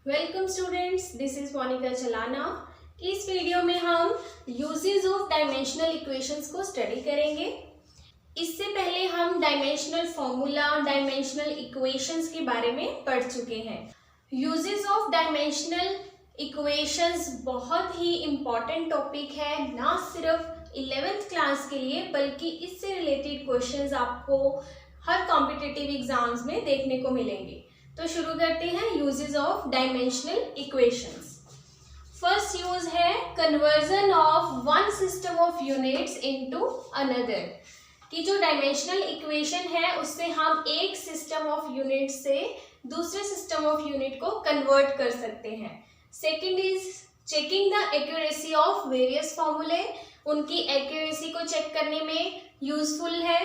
Welcome students, this is Monica Chalana. इस video में हम यूजेस ऑफ डायमेंशनल इक्वेशंस को स्टडी करेंगे। इससे पहले हम डायमेंशनल फॉर्मूला, डायमेंशनल इक्वेशंस के बारे में पढ़ चुके हैं। यूजेस ऑफ डायमेंशनल इक्वेशंस बहुत ही इम्पॉर्टेंट टॉपिक है, ना सिर्फ 11th क्लास के लिए बल्कि इससे रिलेटेड क्वेश्चंस आपको हर कॉम्पिटिटिव एग्जाम्स में देखने को मिलेंगे। तो शुरू करते हैं uses of dimensional equations. First use है conversion of one system of units into another, कि जो डायमेंशनल इक्वेशन है उससे हम एक सिस्टम ऑफ यूनिट से दूसरे सिस्टम ऑफ यूनिट को कन्वर्ट कर सकते हैं। Second is checking the accuracy of various फॉर्मूले, उनकी एक्यूरेसी को चेक करने में यूजफुल है।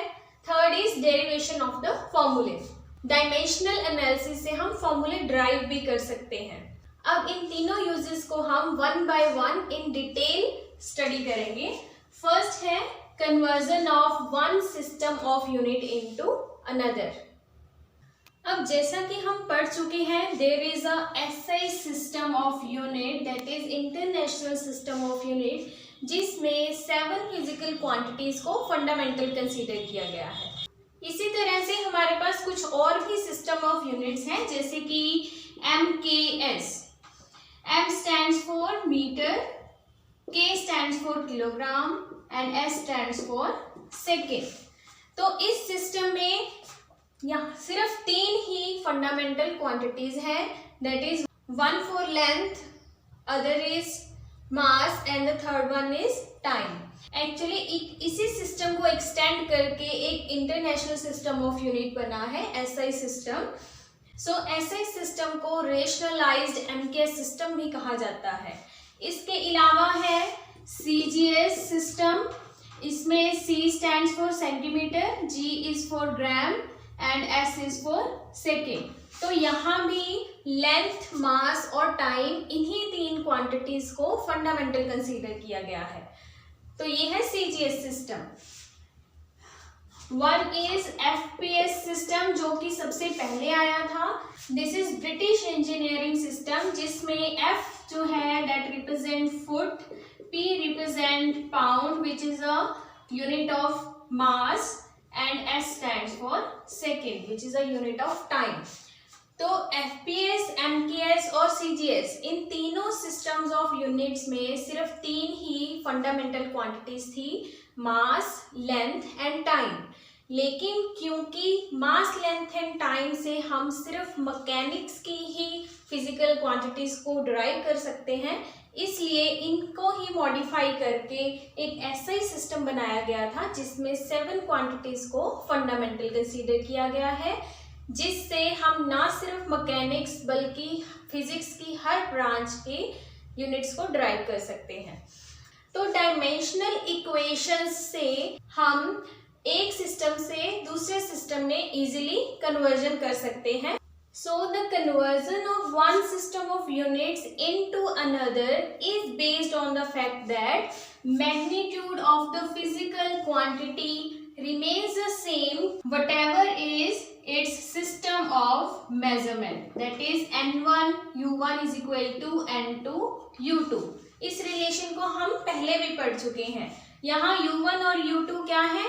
Third is derivation of the फॉर्मूले, डायमेंशनल एनालिसिस से हम फॉर्मूले ड्राइव भी कर सकते हैं। अब इन तीनों यूजेस को हम one by one in detail study करेंगे। फर्स्ट है conversion of one system of unit into another. अब जैसा कि हम पढ़ चुके हैं, there is a SI system of unit, that is international system of unit, जिसमें 7 फिजिकल क्वांटिटीज को फंडामेंटल कंसीडर किया गया है। इसी तरह से हमारे पास कुछ और भी सिस्टम ऑफ यूनिट्स हैं, जैसे कि MKS। M stands for metre, K stands for kilogram and S stands for second. तो इस सिस्टम में यहाँ सिर्फ 3 ही फंडामेंटल क्वांटिटीज हैं, that is one for length, other is mass and the third one is time. Actually इसी system को extend करके एक इंटरनेशनल सिस्टम ऑफ यूनिट बना है, SI system. So SI system को रेशनलाइज्ड MKS सिस्टम भी कहा जाता है। इसके अलावा है CGS सिस्टम, इसमें C stands for centimetre, G is for gram and S is for second. तो यहाँ भी लेंथ, मास और टाइम, इन्हीं 3 क्वांटिटीज को फंडामेंटल कंसीडर किया गया है। तो ये है CGS system. One is FPS system, जो कि सबसे पहले आया था। This is British engineering system, जिसमें F जो है that represent foot, P represent pound which is a unit of mass and S stands for second which is a unit of time. तो FPS, MKS और CGS, इन तीनों systems of units में सिर्फ 3 ही fundamental quantities थी, मास, length and time. लेकिन क्योंकि मास, length and time से हम सिर्फ मैकेनिक्स की ही फिजिकल क्वांटिटीज को डिराइव कर सकते हैं, इसलिए इनको ही मॉडिफाई करके एक ऐसा ही सिस्टम बनाया गया था जिसमें 7 क्वांटिटीज को फंडामेंटल कंसीडर किया गया है, जिससे हम ना सिर्फ मैकेनिक्स बल्कि फिजिक्स की हर ब्रांच के यूनिट्स को ड्राइव कर सकते हैं। तो डायमेंशनल इक्वेशंस से हम एक सिस्टम से दूसरे सिस्टम में इजीली कन्वर्जन कर सकते हैं। So the conversion of one system of units into another is based on the fact that magnitude of the physical quantity remains the same whatever is its system of measurement, that is N1 U1 is equal to N2 U2। इस relation को हम पहले भी पढ़ चुके हैं। यहाँ U1 और U2 क्या है?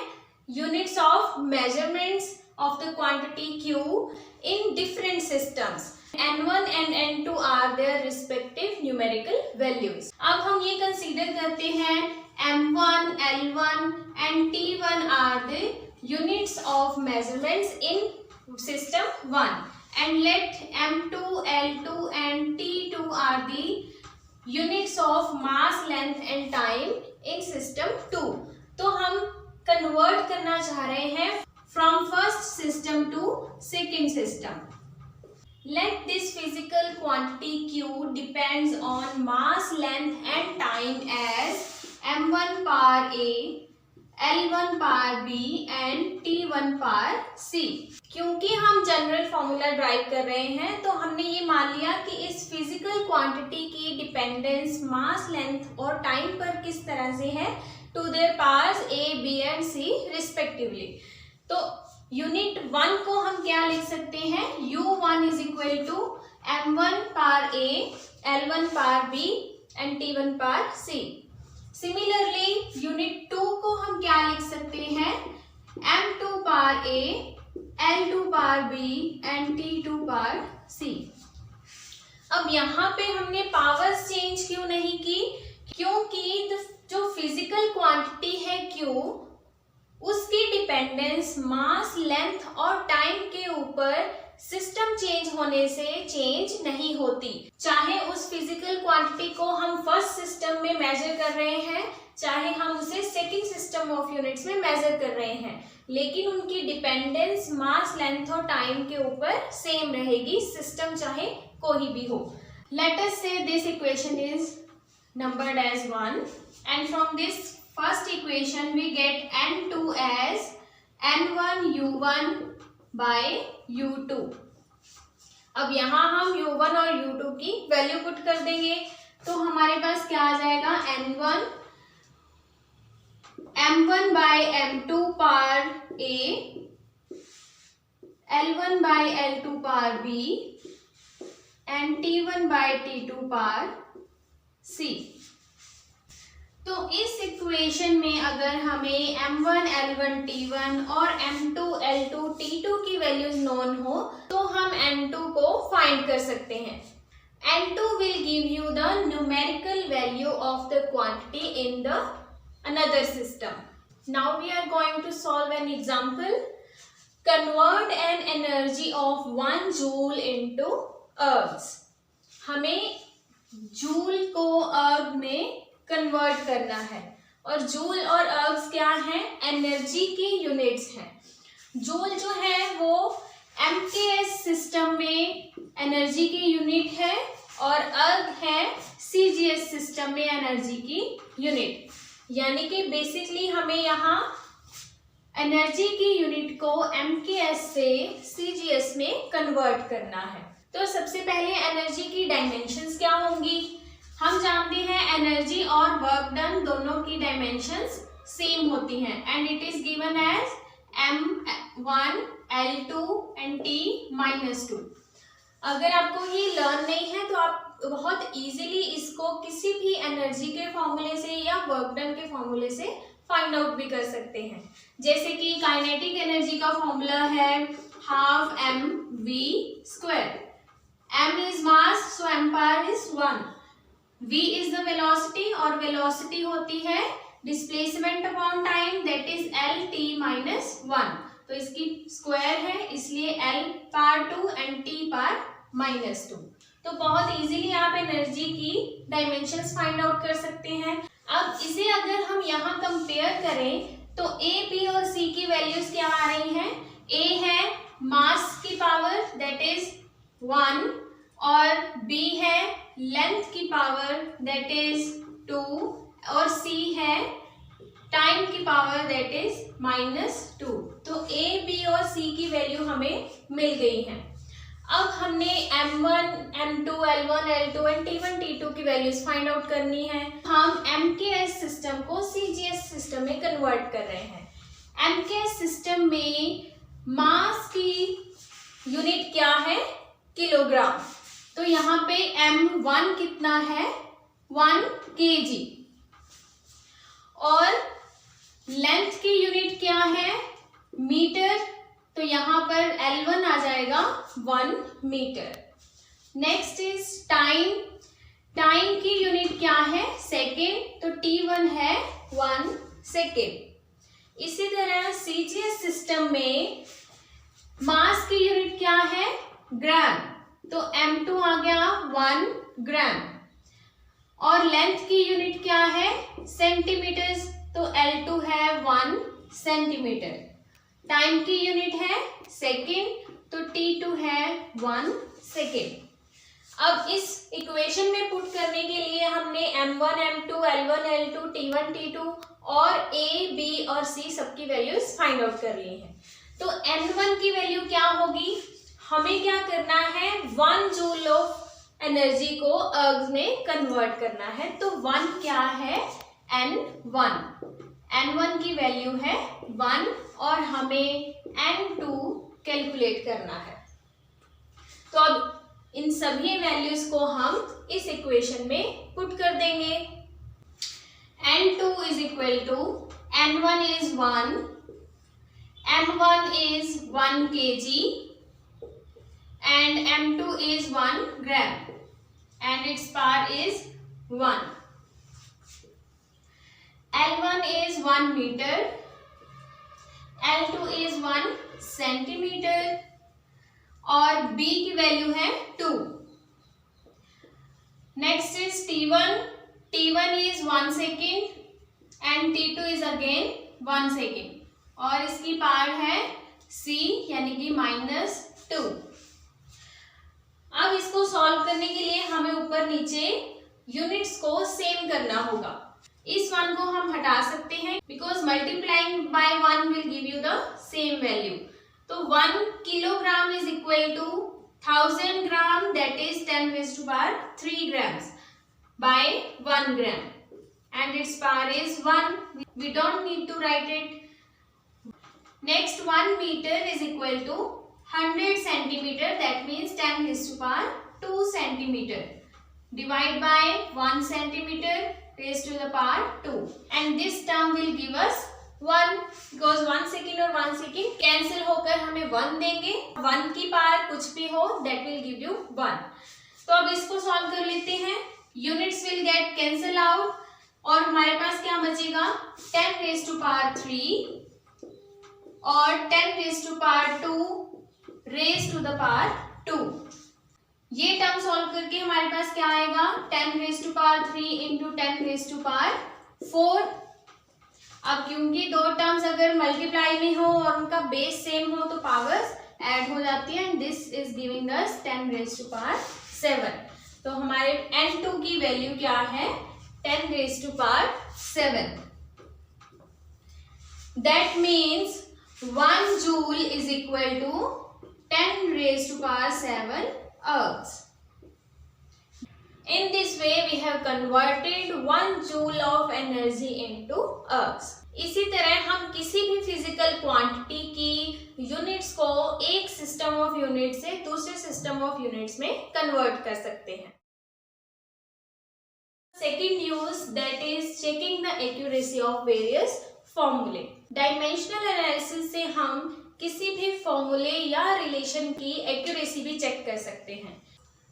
Units of measurements of the quantity Q in different systems. N1 and N2 are their respective numerical values. अब हम ये consider करते हैं M1, L1 and T1 are the units of measurements in system 1, and let M2, L2 and T2 are the units of mass, length and time in system 2। तो हम convert करना चाह रहे हैं from first system to second system. Let this physical quantity Q depends on mass, length and time as M1 power A, L1 power B and T1 power C। क्योंकि हम general formula drive कर रहे हैं, तो हमने ये मान लिया कि इस फिजिकल क्वांटिटी की डिपेंडेंस मास, लेंथ और टाइम पर किस तरह से है, to their powers A, B and C respectively. तो यूनिट 1 को हम क्या लिख सकते हैं? U1 is equal to M1 par A, L1 par B and T1 par C. Similarly, unit 2 को हम क्या लिख सकते हैं? M2 par A, L2 par B and T2 par C. अब यहाँ पे हमने पावर्स चेंज क्यों नहीं की? क्योंकि जो फिजिकल क्वांटिटी है Q, उसकी डिपेंडेंस मास, लेंथ और टाइम के ऊपर सिस्टम चेंज होने से चेंज नहीं होती। चाहे उस फिजिकल क्वांटिटी को हम फर्स्ट सिस्टम में मेजर कर रहे हैं, चाहे हम उसे सेकंड सिस्टम ऑफ यूनिट्स में मेजर कर रहे हैं, लेकिन उनकी डिपेंडेंस मास, लेंथ और टाइम के ऊपर सेम रहेगी, सिस्टम चाहे कोई भी हो। Let us say this equation is numbered as 1 and from this first equation we get N2 as N1 U1 by U2। अब यहाँ हम U1 और U2 की वैल्यू पुट कर देंगे, तो हमारे पास क्या आ जाएगा? N1 M1 by M2 par A, L1 by L2 par B and T1 by T2 par C। तो इस इक्वेशन में अगर हमें M1 L1 T1 और M2 L2 T2 की वैल्यूज नोन हो तो हम N2 को फाइंड कर सकते हैं। N2 will give you the numerical value of the quantity in the another system. Now we are going to solve an example. Convert an energy of 1 joule into ergs. हमें joule को अर्ग में convert करना है, और joule और अर्ग्स क्या हैं? एनर्जी की यूनिट्स हैं। जूल जो है वो एमकेएस सिस्टम में एनर्जी की यूनिट है और अर्ग है सीजीएस सिस्टम में एनर्जी की यूनिट। यानी कि बेसिकली हमें यहाँ एनर्जी की यूनिट को एमकेएस से सीजीएस में कन्वर्ट करना है। तो सबसे पहले एनर्जी की डायमेंशंस क्या होंगी? हम जानते हैं एनर्जी और वर्क डन दोनों की डायमेंशंस सेम होती हैं and it is given as M1 L2 and T-2। अगर आपको ये लर्न नहीं है तो आप बहुत इजीली इसको किसी भी एनर्जी के फॉर्मूले से या वर्क डन के फॉर्मूले से फाइंड आउट भी कर सकते हैं। जैसे कि काइनेटिक एनर्जी का फॉर्मूला है half mv²। m is mass, so m power is 1। v is the velocity और वेलोसिटी होती है displacement upon time, that is L-T-1। तो इसकी स्क्वायर है, इसलिए L power 2 and T power -2। तो बहुत इजीली आप एनर्जी की डायमेंशंस फाइंड आउट कर सकते हैं। अब इसे अगर हम यहाँ कंपेयर करें तो A, B और C की वैल्यूज क्या आ रही हैं? A है मास की पावर दैट इज 1 और B है लेंथ की पावर दैट इज 2 और C है टाइम की पावर दैट इज -2। तो A, B और C की वैल्यू हमें मिल गई है। अब हमने M1, M2, L1, L2 and T1, T2 की वैल्यूज फाइंड आउट करनी है। हम MKS सिस्टम को CGS सिस्टम में कन्वर्ट कर रहे हैं। MKS सिस्टम में मास की यूनिट क्या है? किलोग्राम। तो यहाँ पे M1 कितना है? 1 kg। और लेंथ की यूनिट क्या है? मीटर। तो यहाँ पर L1 आ जाएगा 1 metre. Next is time. Time की यूनिट क्या है? सेकेंड। तो T1 है 1 सेकेंड। इसी तरह सीजीएस सिस्टम में मास की यूनिट क्या है? ग्राम। तो M2 आ गया 1 ग्राम। और लेंथ की यूनिट क्या है? सेंटीमीटर्स। तो L2 है 1 सेंटीमीटर। टाइम की यूनिट है सेकेंड, तो T2 है 1 सेकेंड। अब इस इक्वेशन में पुट करने के लिए हमने M1, M2, L1, L2, T1, T2 और A, B और C सबकी वैल्यूज फाइंड आउट कर ली हैं। तो N1 की वैल्यू क्या होगी? हमें क्या करना है? 1 जूल ऑफ एनर्जी को अर्ग्स में कन्वर्ट करना है। तो 1 क्या है? N1। N1 की वैल्यू है 1 और हमें N2 कैलकुलेट करना है। तो अब इन सभी वैल्यूज को हम इस इक्वेशन में पुट कर देंगे। N2 is equal to N1 is 1, M1 is 1 kg and M2 is 1 gram and its power is 1. L1 is 1 meter, L2 is 1 centimetre और B की वैल्यू है 2. Next is T1. T1 is 1 second and T2 is again 1 second और इसकी power है C यानी कि -2. अब इसको सॉल्व करने के लिए हमें ऊपर नीचे यूनिट्स को सेम करना होगा. इस 1 को हम हटा सकते हैं because multiplying by 1 will give you the same value. तो 1 kilogram is equal to 1000 gram that is 10⁻³ grams by 1 gram and its power is 1. We don't need to write it. Next 1 meter is equal to 100 centimeter that means 10⁻² centimeter. Divide by 1 centimeter raised to the power 2 and this term will give us 1 because 1 second और 1 second cancel होकर हमें 1 देंगे. 1 की power कुछ भी हो that will give you 1. तो अब इसको सॉल्व कर लेते हैं. Units will get cancel out और हमारे पास क्या बचेगा 10⁻³ और 10⁻² रेज टू द पावर 2. ये टर्म सॉल्व करके हमारे पास क्या आएगा 10⁻³ इंटू 10⁻⁴. अब क्योंकि दो टर्म्स अगर मल्टीप्लाई में हो और उनका बेस सेम हो तो पावर्स ऐड हो जाती है and this is giving us 10⁻⁷. तो हमारे N2 की वैल्यू क्या है 10⁻⁷. That means 1 joule is equal to 10⁻⁷ earths. In this way we have converted 1 joule of energy into earths. इसी तरह हम किसी भी फिजिकल क्वांटिटी की यूनिट्स को एक सिस्टम ऑफ यूनिट से दूसरे सिस्टम ऑफ यूनिट्स में कन्वर्ट कर सकते हैं. Second use that is checking the accuracy of various फॉर्मूले. डायमेंशनल एनालिसिस से हम किसी भी फॉर्मूले या रिलेशन की एक्यूरेसी भी चेक कर सकते हैं.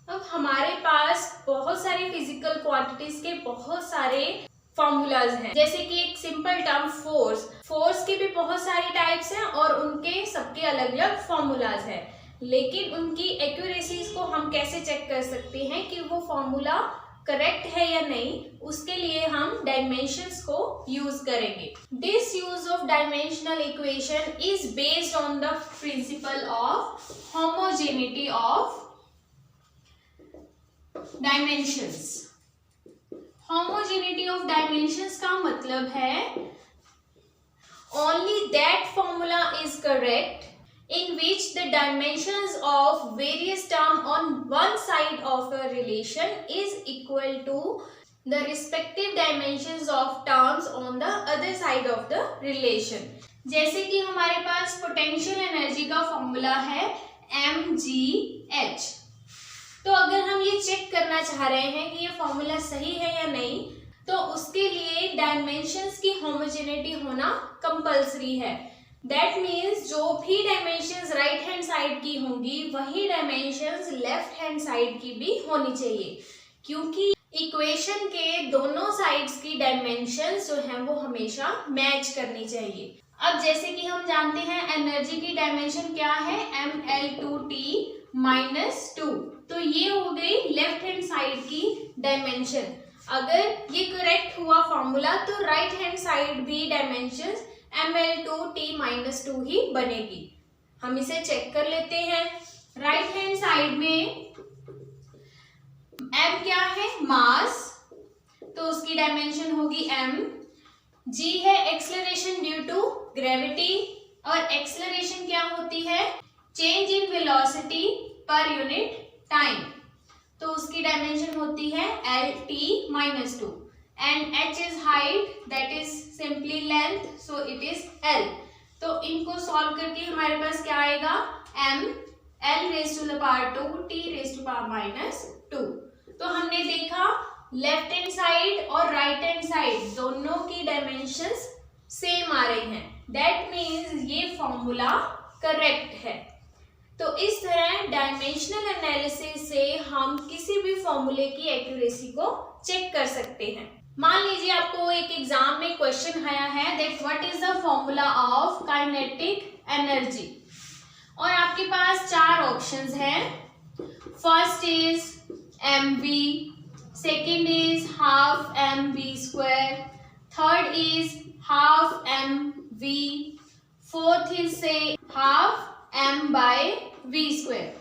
अब हमारे पास बहुत सारी फिजिकल क्वांटिटीज के बहुत सारे फॉर्मूलाज हैं. जैसे कि एक सिंपल टर्म फोर्स के भी बहुत सारी टाइप्स हैं और उनके सबके अलग अलग फॉर्मूलाज हैं. लेकिन उनकी एक्यूरेसीज को हम कैसे चेक कर सकते हैं कि वो फॉर्मूला करेक्ट है या नहीं, उसके लिए हम डायमेंशंस को यूज करेंगे. This use of dimensional equation is based on the principal of homogeneity of dimensions. Homogeneity of dimensions का मतलब है only that formula is correct in which the dimensions of various term on one side of a relation is equal to the respective dimensions of terms on the other side of the relation. जैसे कि हमारे पास potential energy का formula है mgh. तो अगर हम ये check करना चाह रहे हैं कि ये फॉर्मूला सही है या नहीं, तो उसके लिए डायमेंशंस की होमोजेनिटी होना कंपल्सरी है. दैट मीन्स जो भी डायमेंशंस राइट हैंड साइड की होंगी वही डायमेंशंस लेफ्ट हैंड साइड की भी होनी चाहिए, क्योंकि इक्वेशन के दोनों साइड्स की डायमेंशंस जो हैं वो हमेशा मैच करनी चाहिए. अब जैसे कि हम जानते हैं एनर्जी की डायमेंशन क्या है mL2T-2. तो ये हो गई लेफ्ट हैंड साइड की डायमेंशन. अगर ये करेक्ट हुआ फॉर्मूला तो राइट हैंड साइड भी डायमेंशंस mL2T-2 ही बनेगी. हम इसे चेक कर लेते हैं. राइट हैंड साइड में m क्या है मास, तो उसकी डायमेंशन होगी m. g है एक्सेलरेशन ड्यू टू ग्रेविटी और एक्सेलरेशन क्या होती है change in velocity per unit time, तो उसकी डायमेंशन होती है L_T-2. and h is height that is simply length so it is L. तो इनको सॉल्व करके हमारे पास क्या आएगा m L raise to the power 2 T raise to power minus 2। तो हमने देखा लेफ्ट हैंड साइड और राइट हैंड साइड दोनों की डायमेंशंस सेम आ रही हैं, दैट मीन्स ये फॉर्मूला करेक्ट है। तो इस तरह डायमेंशनल एनालिसिस से हम किसी भी फॉर्मूले की एक्यूरेसी को चेक कर सकते हैं। मान लीजिए आपको एक एग्जाम में क्वेश्चन आया है that what is the formula of kinetic energy, और आपके पास 4 ऑप्शंस हैं। First is mv, second is half mv square, third is half mv, fourth is say half m by v square.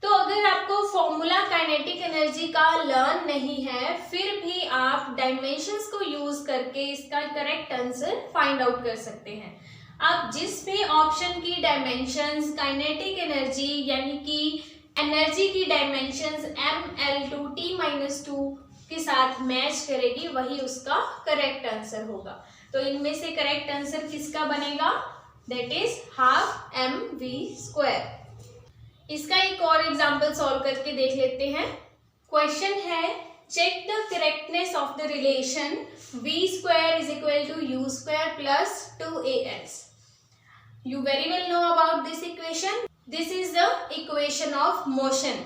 तो अगर आपको फॉर्मूला काइनेटिक एनर्जी का learn नहीं है, फिर भी आप डायमेंशंस को यूज करके इसका करेक्ट आंसर फाइंड आउट कर सकते हैं। आप जिस भी ऑप्शन की डायमेंशंस काइनेटिक एनर्जी यानी कि एनर्जी की डायमेंशंस mL2T-2 के साथ मैच करेगी, वही उसका करेक्ट आंसर होगा। तो इनमें से करेक्ट आंसर किसका बनेगा? That is half mv square. इसका एक और एग्जांपल सॉल्व करके देख लेते हैं। क्वेश्चन है check the correctness of the relation v square is equal to u square plus 2as। You very well know about this equation. This is the equation of motion,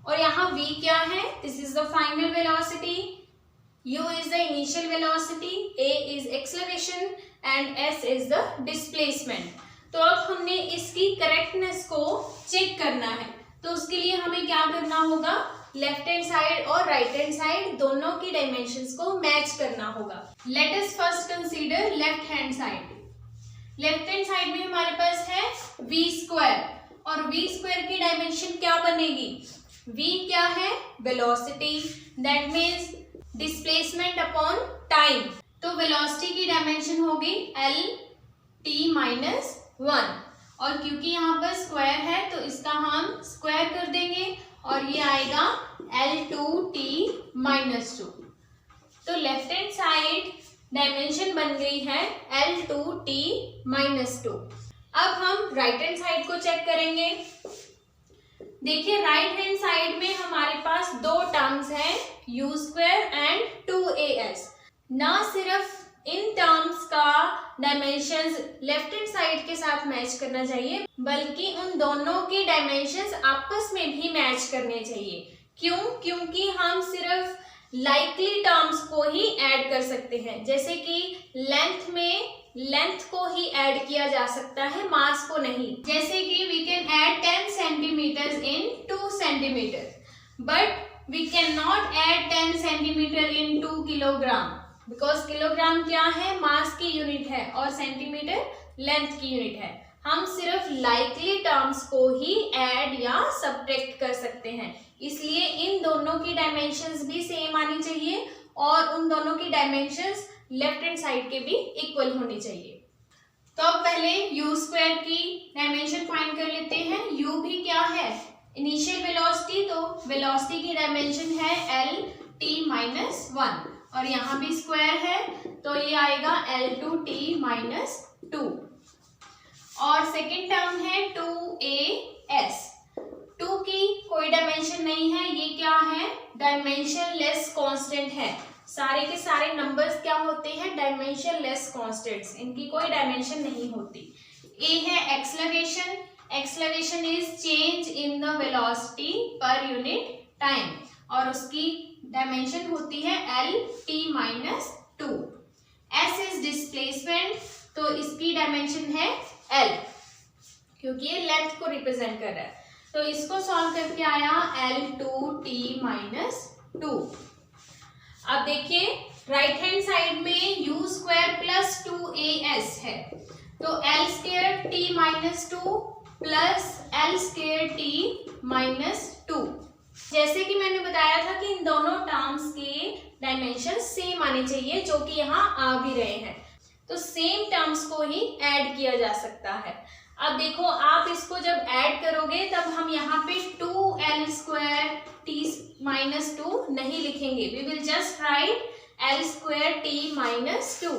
और यहाँ v क्या है? This is the final velocity, u is the initial velocity, a is acceleration and s is the displacement। तो अब हमने इसकी correctness को check करना है, तो उसके लिए हमें क्या करना होगा? लेफ्ट हैंड साइड और राइट हैंड साइड दोनों की डायमेंशंस को मैच करना होगा। Let us first consider left hand side. Left hand side में हमारे पास है v स्क्वायर, और v स्क्वायर की डायमेंशन क्या बनेगी? v क्या है? Velocity, that means displacement upon time. तो वेलोसिटी की डायमेंशन होगी L t-1, और क्योंकि यहाँ पर स्क्वायर है तो इसका हम स्क्वायर कर देंगे और ये आएगा L2t-2। तो लेफ्ट हैंड साइड डायमेंशन बन गई है L2t-2। अब हम राइट हैंड साइड को चेक करेंगे। देखिए राइट हैंड साइड में हमारे पास 2 टर्म्स हैं u स्क्वायर एंड 2as। ना सिर्फ इन टर्म्स का डायमेंशंस लेफ्ट हैंड साइड के साथ मैच करना चाहिए, बल्कि उन दोनों की डायमेंशंस आपस में भी मैच करने चाहिए। क्यों? क्योंकि हम सिर्फ लाइकली टर्म्स को ही ऐड कर सकते हैं, जैसे कि लेंथ में लेंथ को ही ऐड किया जा सकता है, मास को नहीं। जैसे कि we can add 10 centimetre in 2 centimetre, but we can not add 10 centimetre in 2 kilogram, because kilogram क्या है? मास की यूनिट है और सेंटीमीटर लेंथ की यूनिट है। हम सिर्फ लाइकली टर्म्स को ही ऐड या सब्ट्रैक्ट कर सकते हैं, इसलिए इन दोनों की डायमेंशंस भी सेम आनी चाहिए और उन दोनों की डायमेंशंस लेफ्ट हैंड साइड के भी इक्वल होनी चाहिए। तो अब पहले u स्क्वायर की डायमेंशन फाइंड कर लेते हैं। u भी क्या है? इनिशियल वेलोसिटी, तो वेलोसिटी की डायमेंशन है L t-1, और यहाँ भी स्क्वायर है तो ये आएगा L2t-2। और सेकेंड टर्म है 2as। 2 की कोई डायमेंशन नहीं है, ये क्या है? डायमेंशन लेस कांस्टेंट है। सारे के सारे नंबर्स क्या होते हैं? डायमेंशन लेस कांस्टेंट्स, इनकी कोई डायमेंशन नहीं होती। a है acceleration, acceleration is change in the velocity per unit time, और उसकी डायमेंशन होती है L t-2। s is displacement, तो इसकी डायमेंशन है L, क्योंकि ये लेंथ को रिप्रेजेंट कर रहा है। तो इसको सॉल्व करके आया L2t-2। अब देखिए राइट हैंड साइड में u स्क्वायर प्लस 2as है, तो L square t-2 plus L square t-2। जैसे कि मैंने बताया था कि इन दोनों टर्म्स के डायमेंशन सेम आने चाहिए, जो कि यहाँ आ भी रहे हैं, तो सेम टर्म्स को ही ऐड किया जा सकता है। अब देखो आप इसको जब ऐड करोगे तब हम यहाँ पे 2L स्क्वायर t-2 नहीं लिखेंगे, we will just write L square t-2।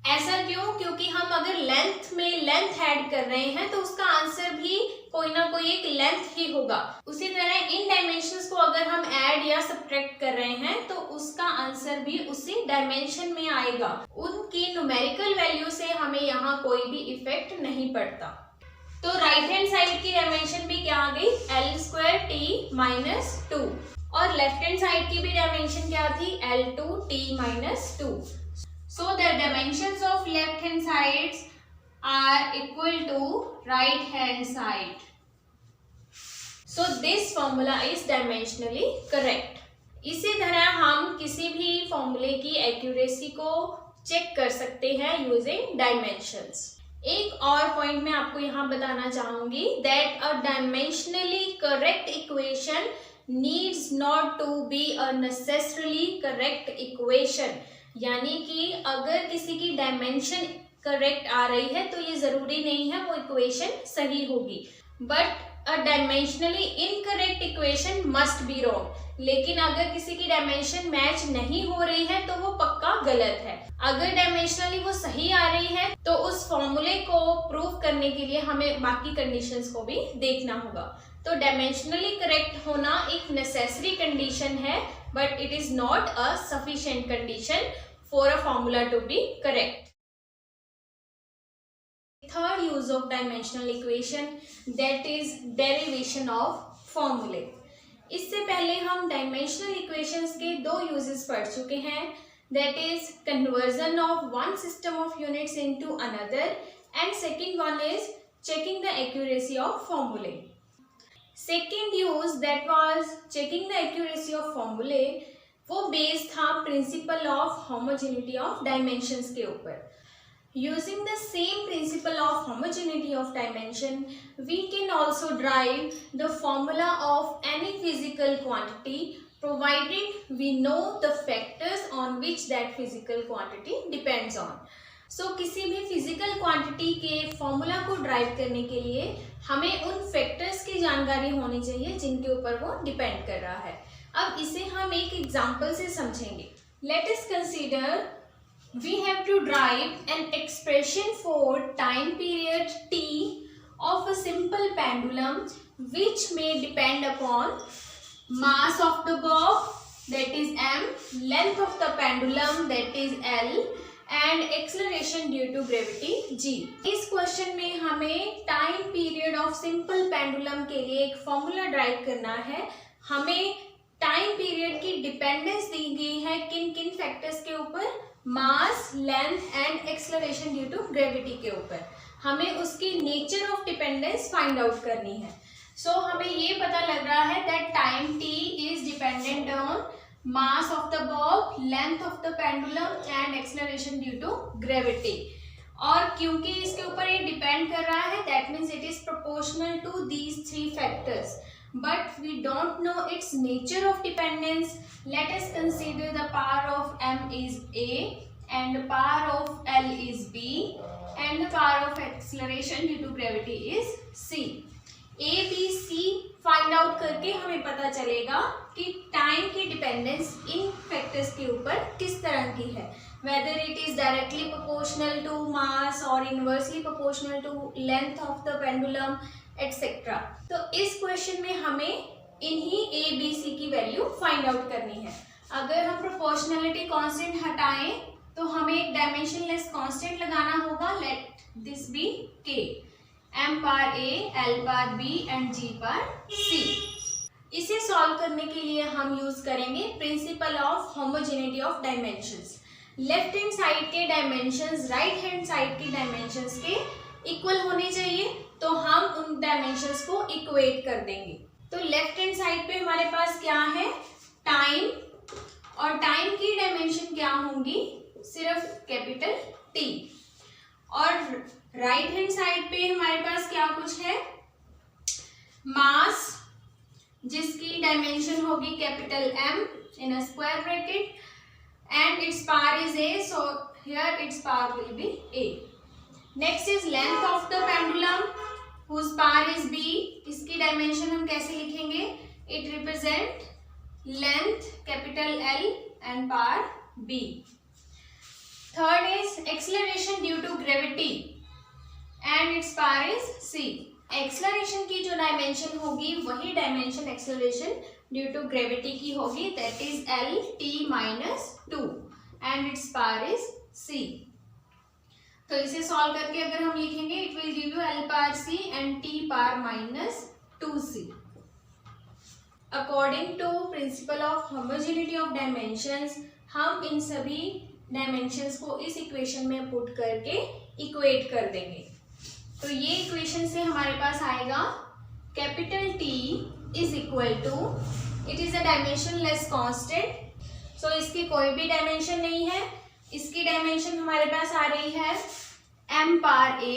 ऐसा क्यों? क्योंकि हम अगर लेंथ में लेंथ ऐड कर रहे हैं तो उसका आंसर भी कोई ना कोई एक लेंथ ही होगा। उसी तरह इन डायमेंशंस को अगर हम ऐड या सब्ट्रैक्ट कर रहे हैं तो उसका आंसर भी उसी डायमेंशन में आएगा। उनकी न्यूमेरिकल वैल्यू से हमें यहाँ कोई भी इफेक्ट नहीं पड़ता। तो राइट हैंड साइड की डायमेंशन भी क्या आ गई, L2t-2, और लेफ्ट हैंड साइड की भी डायमेंशन क्या थी, L2t-2। So the dimensions of left hand sides are equal to right hand side. So this formula is dimensionally correct. इसी तरह हम किसी भी फॉर्मूले की एक्यूरेसी को चेक कर सकते हैं यूजिंग डायमेंशंस। एक और पॉइंट मैं आपको यहाँ बताना चाहूंगी that a dimensionally correct equation needs not to be a necessarily correct equation, यानी कि अगर किसी की डायमेंशन करेक्ट आ रही है तो ये जरूरी नहीं है वो इक्वेशन सही होगी, but a dimensionally incorrect equation must be wrong. लेकिन अगर किसी की डायमेंशन मैच नहीं हो रही है तो वो पक्का गलत है। अगर डायमेंशनली वो सही आ रही है तो उस फॉर्मूले को प्रूव करने के लिए हमें बाकी कंडीशंस को भी देखना होगा। तो डायमेंशनली करेक्ट होना एक नेसेसरी कंडीशन है, but it is not a sufficient condition for a formula to be correct. Third use of dimensional equation, that is derivation of formulae. इससे पहले हम डायमेंशनल इक्वेशंस के दो यूजेस पढ़ चुके हैं, that is conversion of one system of units into another, and second one is checking the accuracy of formulae. Second use that was checking the accuracy of formulae, वो base था principal of homogeneity of dimensions के ऊपर। Using the same principle of homogeneity of dimension, we can also derive the formula of any physical quantity provided we know the factors on which that physical quantity depends on. So किसी भी physical quantity के formula को derive करने के लिए हमें उन factors की जानकारी होनी चाहिए जिनके ऊपर वो depend कर रहा है। अब इसे हम एक example से समझेंगे। Let us consider we have to derive an expression for time period t of a simple pendulum which may depend upon mass of the bob, that is m, length of the pendulum, that is l, and acceleration due to gravity g. इस question में हमें time period of simple pendulum के लिए एक formula derive करना है। हमें time period की डिपेंडेंस दी गई है किन किन फैक्टर्स के ऊपर, mass, length and acceleration due to gravity के ऊपर। हमें उसकी nature of dependence find out करनी है। सो हमें ये पता लग रहा है that time T is dependent on mass of the bob, length of the pendulum and acceleration due to gravity. और क्योंकि इसके ऊपर ये डिपेंड कर रहा है that means it is proportional to these three factors, but we don't know its nature of dependence. Let us consider the power of m is a and the power of l is b and the power of acceleration due to gravity is c. a b c find out करके हमें पता चलेगा कि time की dependence इन factors के ऊपर किस तरह की है, whether it is directly proportional to mass or inversely proportional to length of the pendulum etc. तो इस क्वेश्चन में हमें इन्हीं ए बी सी की वैल्यू फाइंड आउट करनी है। अगर हम प्रोपोर्शनलिटी कांस्टेंट हटाएं तो हमें एक डायमेंशनलेस कांस्टेंट लगाना होगा, let this be K, m power a, l power b and g power c। इसे सॉल्व करने के लिए हम यूज करेंगे principle of homogeneity of dimensions. Left hand side के डायमेंशंस राइट हैंड साइड के डायमेंशंस के इक्वल होने चाहिए, तो हम उन डायमेंशंस को इक्वेट कर देंगे। तो लेफ्ट हैंड साइड पे हमारे पास क्या है, टाइम, और टाइम की डायमेंशन क्या होंगी, सिर्फ कैपिटल टी। और राइट हैंड साइड पे हमारे पास क्या कुछ है, मास, जिसकी डायमेंशन होगी capital M in a square bracket and its power is A, so here its power will be A. Next is length of the pendulum whose power is b, इसकी dimension हम कैसे लिखेंगे, it represent length capital L and power b। Third is acceleration due to gravity and its power is c। Acceleration की जो dimension होगी वही dimension acceleration due to gravity की होगी, that is L T minus 2 and its power is C. तो इसे solve करके अगर हम लिखेंगे it will give you L power C and T power minus 2c। According to principle of homogeneity of dimensions हम इन सभी डायमेंशंस को इस इक्वेशन में पुट करके इक्वेट कर देंगे। तो ये इक्वेशन से हमारे पास आएगा capital T is equal to, it is a dimensionless constant, so इसकी कोई भी डायमेंशन नहीं है। इसकी डायमेंशन हमारे पास आ रही है m power a,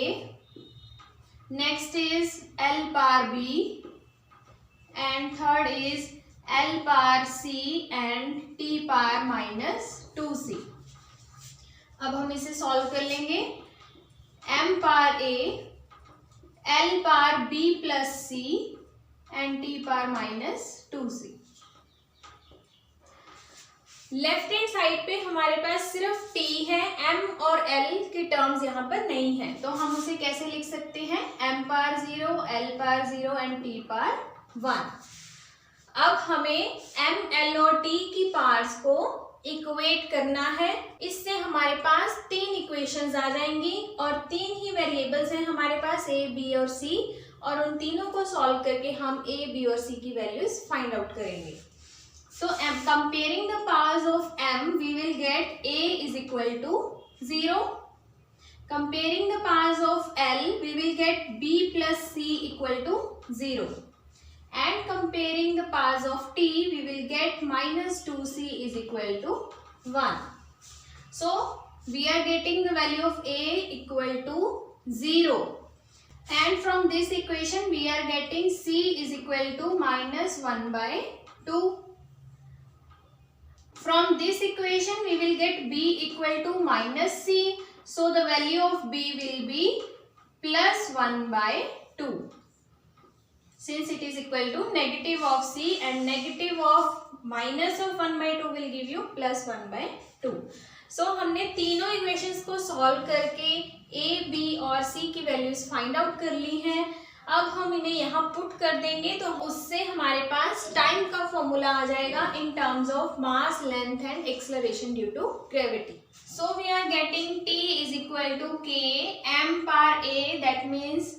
next is l power b and third is l power c and t power minus 2c। अब हम इसे सॉल्व कर लेंगे। m power a, l power b plus c and t power minus 2c। Left hand side पे हमारे पास सिर्फ t है, m और l के टर्म्स यहाँ पर नहीं है, तो हम उसे कैसे लिख सकते हैं, m power 0, l power 0 and t power 1। अब हमें m, l और t की पावर्स को इक्वेट करना है। इससे हमारे पास 3 इक्वेशंस आ जाएंगी और 3 ही वेरिएबल्स हैं हमारे पास a, b और c, और उन तीनों को सॉल्व करके हम a, b और c की वैल्यूज फाइंड आउट करेंगे। So comparing the powers of m, we will get a is equal to 0. Comparing the powers of l, we will get b plus c equal to 0. And comparing the powers of t, we will get minus 2c is equal to 1. So we are getting the value of a equal to 0. And from this equation, we are getting c is equal to minus 1 by 2. From this equation we will get b equal to minus c, so the value of b will be plus 1 by 2, since it is equal to negative of c and negative of minus of 1 by 2 will give you plus 1 by 2. So हमने तीनों equations को solve करके a, b और c की values find out कर ली हैं। अब हम इन्हें यहाँ पुट कर देंगे तो उससे हमारे पास टाइम का फॉर्मूला आ जाएगा in terms of mass, length and acceleration due to gravity. So we are getting t is equal to k, m power a that means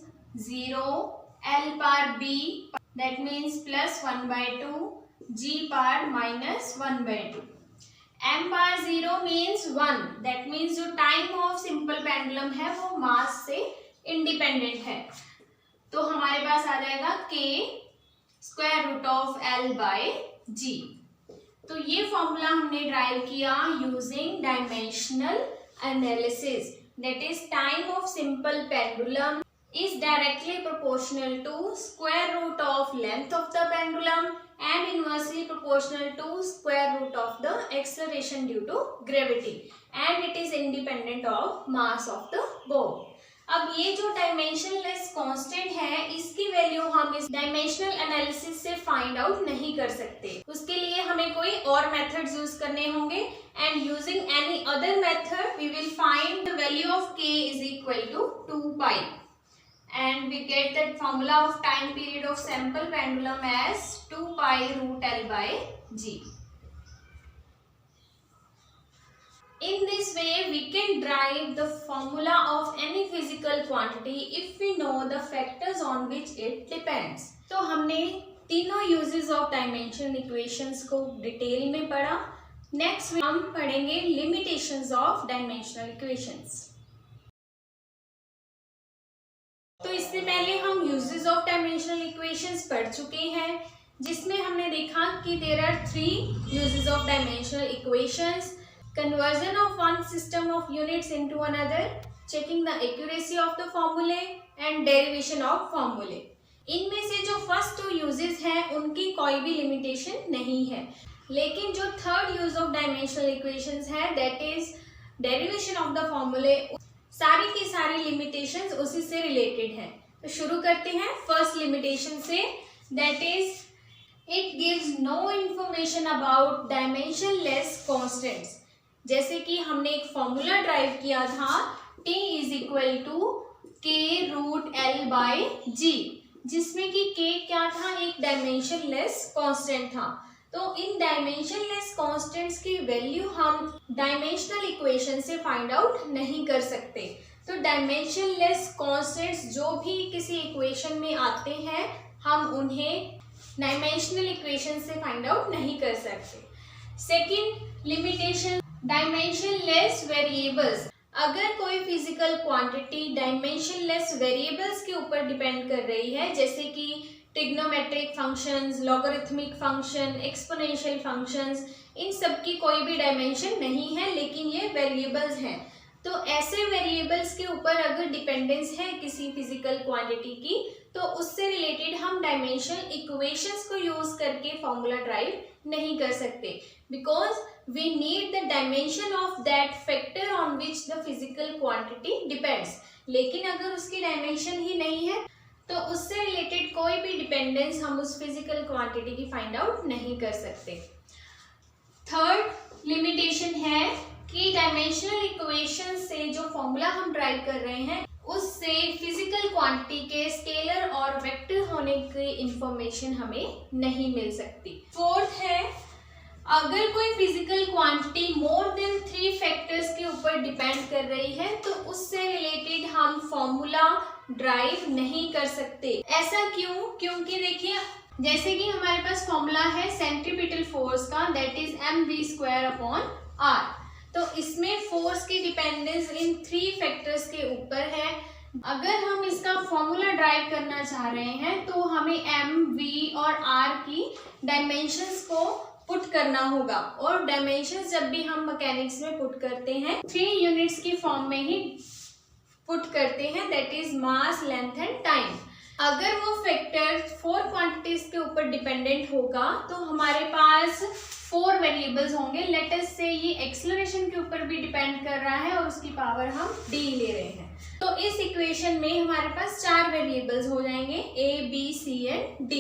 0, l power b that means plus 1 by 2, g power minus 1 by 2। m power 0 means 1, that means जो time of simple pendulum है वो मास से independent है, तो हमारे पास आ जाएगा k square root of l by g। तो ये फॉर्मूला हमने ड्राइव किया using dimensional analysis, that is time of simple pendulum is directly proportional to square root of length of the pendulum and inversely proportional to square root of the acceleration due to gravity, and it is independent of mass of the ball. अब ये जो dimensionless constant है इसकी value हम इस dimensional analysis से find out नहीं कर सकते, उसके लिए हमें कोई और मेथड्स यूज करने होंगे, and using any other method we will find the value of k is equal to 2 pi and we get that formula of time period of sample pendulum as 2 pi root l by g. In this way we can derive the formula of any physical quantity if we know the factors on which it depends. तो हमने तीनों uses of dimensional equations को detail में पढ़ा। Next हम पढ़ेंगे limitations of dimensional equations। तो इससे पहले हम uses of dimensional equations पढ़ चुके हैं, जिसमें हमने देखा कि there are 3 uses of dimensional equations: conversion of one system of units into another, checking the accuracy of the formulae and derivation of formulae. इनमें से जो फर्स्ट 2 यूजेस हैं उनकी कोई भी लिमिटेशन नहीं है, लेकिन जो third use of dimensional equations है that is derivation of the फॉर्मूले, सारी की सारी लिमिटेशंस उसी से रिलेटेड है। तो शुरू करते हैं फर्स्ट लिमिटेशन से, that is it gives no information about dimensionless constants. जैसे कि हमने एक फॉर्मूला ड्राइव किया था t is equal to k√L/g, जिसमें कि k क्या था, एक डायमेंशनलेस कांस्टेंट था। तो इन डायमेंशनलेस कांस्टेंट्स की वैल्यू हम डायमेंशनल इक्वेशन से फाइंड आउट नहीं कर सकते। तो डायमेंशनलेस कांस्टेंट्स जो भी किसी इक्वेशन में आते हैं, हम उन्हें डायमेंशनल इक्वेशन से फाइंड आउट नहीं कर सकते। Second limitation, dimensionless variables. अगर कोई फिजिकल क्वांटिटी डायमेंशनलेस वेरिएबल्स के ऊपर डिपेंड कर रही है, जैसे कि trigonometric functions, logarithmic function, exponential functions, इन सब की कोई भी डायमेंशन नहीं है, लेकिन ये वेरिएबल्स हैं। तो ऐसे वेरिएबल्स के ऊपर अगर डिपेंडेंस है किसी फिजिकल क्वांटिटी की, तो उससे रिलेटेड हम डायमेंशनल इक्वेशंस को यूज करके फॉर्मूला ड्राइव नहीं कर सकते, because we need the dimension of that factor on which the physical quantity depends. लेकिन अगर उसकी डायमेंशन ही नहीं है, तो उससे रिलेटेड कोई भी डिपेंडेंस हम उस फिजिकल क्वांटिटी की फाइंड आउट नहीं कर सकते। थर्ड लिमिटेशन है कि डायमेंशनल इक्वेशन से जो फॉर्मूला हम ड्राइव कर रहे हैं, उससे फिजिकल क्वांटिटी के स्केलर और वेक्टर होने की इंफॉर्मेशन हमें नहीं मिल सकती। फोर्थ है, अगर कोई physical quantity more than 3 factors के ऊपर डिपेंड कर रही है, तो उससे रिलेटेड हम फॉर्मूला ड्राइव नहीं कर सकते। ऐसा क्यों? क्योंकि देखिए, जैसे कि हमारे पास फॉर्मूला है सेंट्रीपिटल फोर्स का, दैट इज mv²/r। तो इसमें फोर्स की डिपेंडेंस इन 3 फैक्टर्स के ऊपर है। अगर हम इसका फॉर्मूला ड्राइव करना चाह रहे हैं, तो हमें m, v और r की डायमेंशंस को पुट करना होगा। और डायमेंशंस जब भी हम मैकेनिक्स में पुट करते हैं, 3 यूनिट्स की फॉर्म में ही पुट करते हैं, that is mass, length and time. अगर वो फैक्टर 4 क्वांटिटीज के ऊपर डिपेंडेंट होगा, तो हमारे पास 4 वेरिएबल्स होंगे। लेट अस से ये एक्सेलरेशन के ऊपर भी डिपेंड कर रहा है और उसकी पावर हम d ले रहे हैं। तो इस इक्वेशन में हमारे पास 4 वेरिएबल्स हो जाएंगे, a, b, c and d,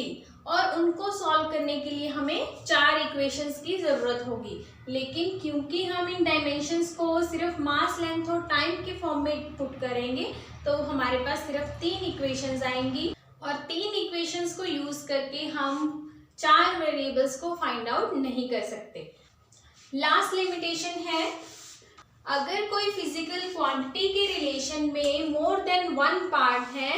और उनको सॉल्व करने के लिए हमें 4 इक्वेशंस की जरूरत होगी। लेकिन क्योंकि हम इन डायमेंशंस को सिर्फ मास, लेंथ और टाइम के फॉर्म में पुट करेंगे, तो हमारे पास सिर्फ 3 इक्वेशंस आएंगी, और 3 इक्वेशंस को यूज करके हम 4 वेरिएबल्स को फाइंड आउट नहीं कर सकते। लास्ट लिमिटेशन है, अगर कोई फिजिकल क्वांटिटी के रिलेशन में मोर देन 1 पार्ट है,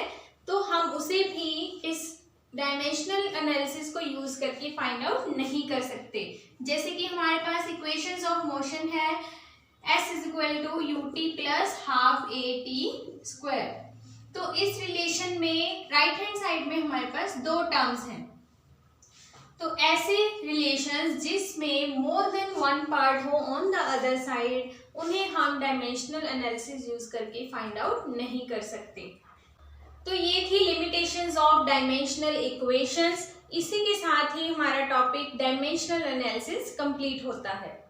तो हम उसे भी इस डायमेंशनल एनालिसिस को यूज करके फाइंड आउट नहीं कर सकते। जैसे कि हमारे पास इक्वेशंस ऑफ मोशन है, s = ut + ½ at²। तो इस रिलेशन में राइट हैंड साइड में हमारे पास 2 टर्म्स हैं। तो ऐसे रिलेशंस जिसमें मोर देन 1 पार्ट हो ऑन द अदर साइड, उन्हें हम डायमेंशनल एनालिसिस यूज करके फाइंड आउट नहीं कर सकते। तो ये थी लिमिटेशंस ऑफ डायमेंशनल इक्वेशंस। इसी के साथ ही हमारा टॉपिक डायमेंशनल एनालिसिस कंप्लीट होता है।